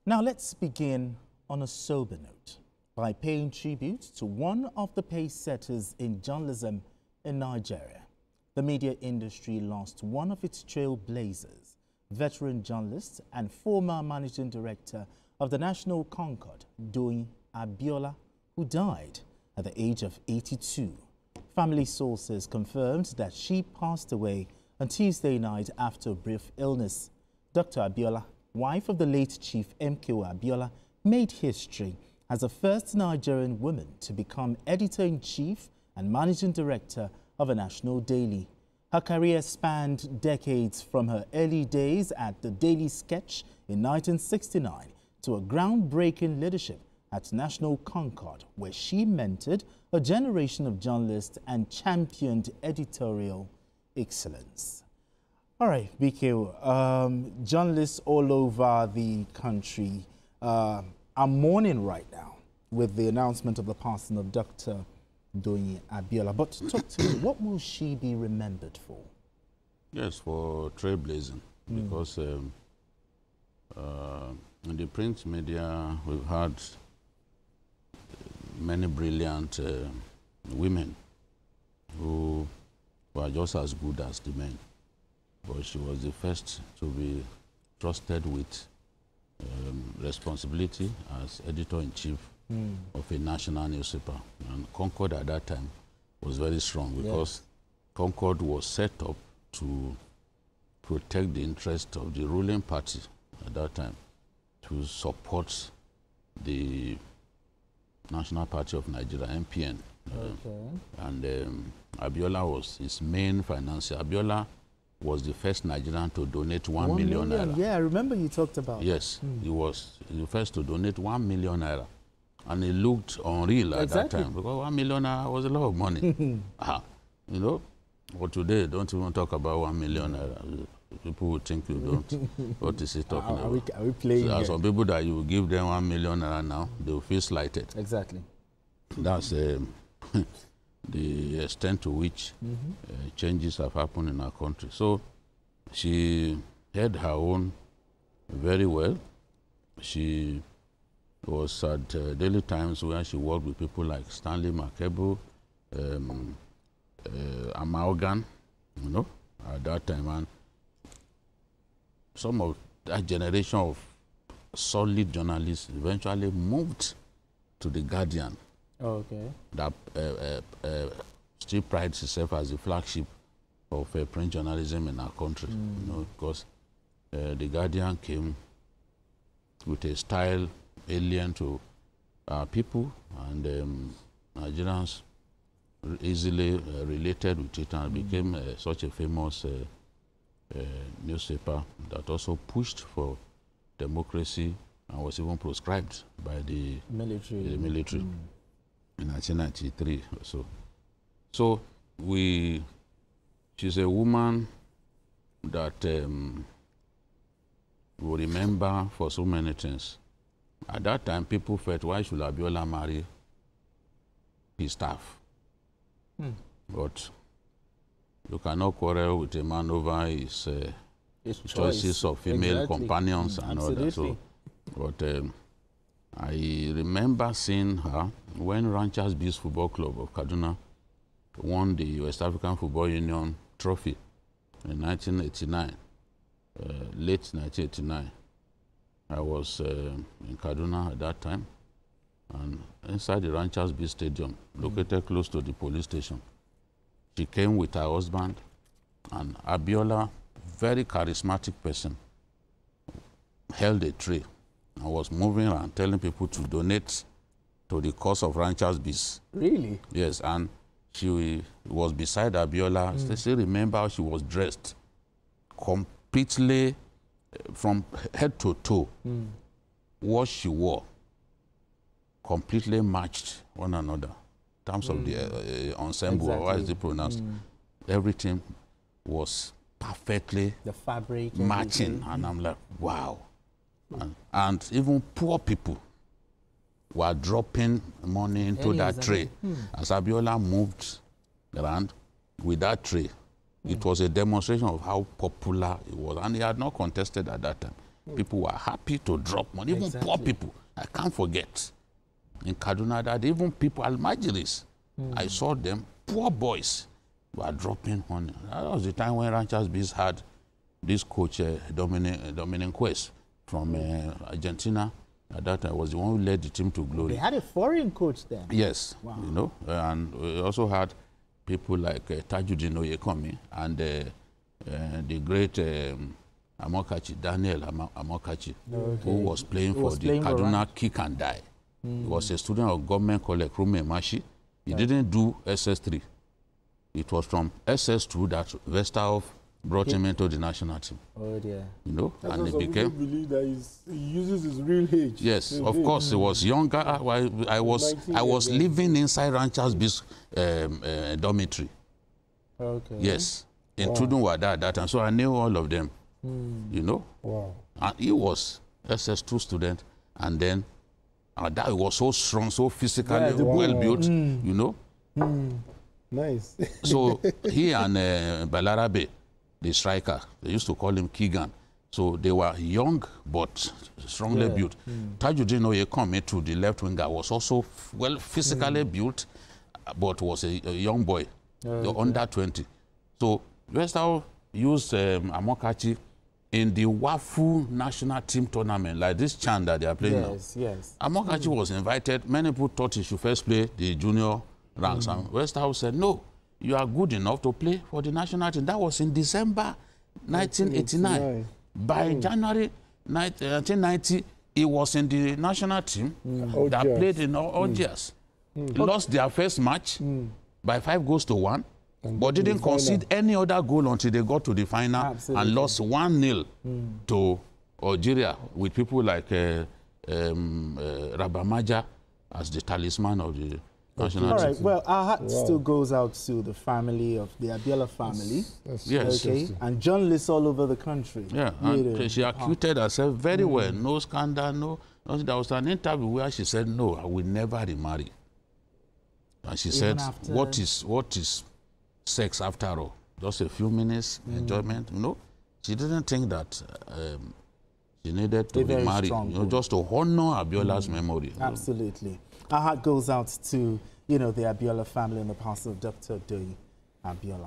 Now let's begin on a sober note by paying tribute to one of the pace-setters in journalism in Nigeria. The media industry lost one of its trailblazers, veteran journalist and former managing director of the national Concord, MKO Abiola, who died at the age of 82. Family sources confirmed that she passed away on Tuesday night after a brief illness. Dr. Abiola, wife of the late Chief MKO Abiola, made history as the first Nigerian woman to become editor-in-chief and managing director of a national daily. Her career spanned decades, from her early days at the Daily Sketch in 1969 to a groundbreaking leadership at National Concord, where she mentored a generation of journalists and championed editorial excellence. All right, BK, journalists all over the country are mourning right now with the announcement of the passing of Dr. MKO Abiola. But talk to me, what will she be remembered for? Yes, for trailblazing, because in the print media we've had many brilliant women who were just as good as the men. But she was the first to be trusted with responsibility as editor-in-chief of a national newspaper. And Concord at that time was very strong because Concord was set up to protect the interest of the ruling party at that time, to support the National Party of Nigeria, MPN. And Abiola was his main financier. Abiola was the first Nigerian to donate 1 million naira. Yeah, I remember you talked about. Yes, he was the first to donate 1 million naira. And it looked unreal at that time, because 1 million naira was a lot of money. You know, but today, don't even talk about 1 million naira. People would think you don't. What is he talking about? Are we playing? So there are some people that you give them 1 million naira now, they will feel slighted. Exactly. That's the extent to which changes have happened in our country. So she had her own very well. She was at Daily Times, where she worked with people like Stanley McKeble, Amalgan, you know, at that time. And some of that generation of solid journalists eventually moved to The Guardian. That still prides itself as the flagship of print journalism in our country, you know, because The Guardian came with a style alien to people, and Nigerians easily related with it, and became such a famous newspaper that also pushed for democracy and was even proscribed by the military. In 1993 or so. So she's a woman that we remember for so many things. At that time, people felt, why should Abiola marry his staff? But you cannot quarrel with a man over his choices of female companions and all that. So, but I remember seeing her when Ranchers Bees Football Club of Kaduna won the West African Football Union trophy in 1989, late 1989. I was in Kaduna at that time, and inside the Ranchers Bees Stadium, located close to the police station, she came with her husband, and Abiola, very charismatic person, held a tray and was moving around telling people to donate to the cause of Ranchers Bees. Really? Yes, and she was beside Abiola. I still remember how she was dressed, completely from head to toe. What she wore completely matched one another in terms of the ensemble, or how is it pronounced? Everything was perfectly the fabric matching, and I'm like, wow. And even poor people were dropping money into that tray. As Abiola moved around with that tray, it was a demonstration of how popular it was. And he had not contested at that time. People were happy to drop money, even poor people. I can't forget. In Kaduna, that even people, Almajiris, I saw them, poor boys, were dropping money. That was the time when Ranchers Biz had this coach, Dominic Quest, from Argentina. At that time, was the one who led the team to glory. They had a foreign coach then. Yes, you know, and we also had people like Tajuddin Oyekomi and the great Amokachi, Daniel Amokachi, who was playing for the Kaduna Kick and Die. He was a student of government college, Rume Mashi. He didn't do SS3. It was from SS2 that Vesterhoff brought him into the national team. Oh dear. You know, that's and he became. Believe that he uses his real age. Yes, of course, he was younger. I was living inside Ranchers Biz dormitory. Okay. Yes, in Tudunwada at that time, so I knew all of them. You know. Wow. And he was SS2 student, and then that was so strong, so physically well built. You know. Nice. So he and Balarabe, the striker, they used to call him Keegan. So they were young but strongly built. Tajuddin Oyekomi, to the left winger, was also well physically built, but was a young boy, under 20. So Westerhoff used Amokachi in the Wafu national team tournament, like this Chan that they are playing now. Yes. Amokachi was invited. Many people thought he should first play the junior ranks, and Westerhoff said, no, you are good enough to play for the national team. That was in December 1989. By January 1990, he was in the national team that played in Algiers. Lost their first match by 5-1, but didn't concede any other goal until they got to the final and lost 1-0 to Algeria, with people like Rabamaja as the talisman of the national team. All right, well, our heart still goes out to the family of the Abiola family. Yes. Okay, and journalists all over the country. Yeah, and she acquitted herself very well. No scandal, no nothing. There was an interview where she said, no, I will never remarry. And she said, what is sex after all? Just a few minutes enjoyment, you know? She didn't think that she needed to be married, you know, just to honor Abiola's memory. Absolutely. Our heart goes out to, you know, the Abiola family and the passing of Dr. Doyi Abiola.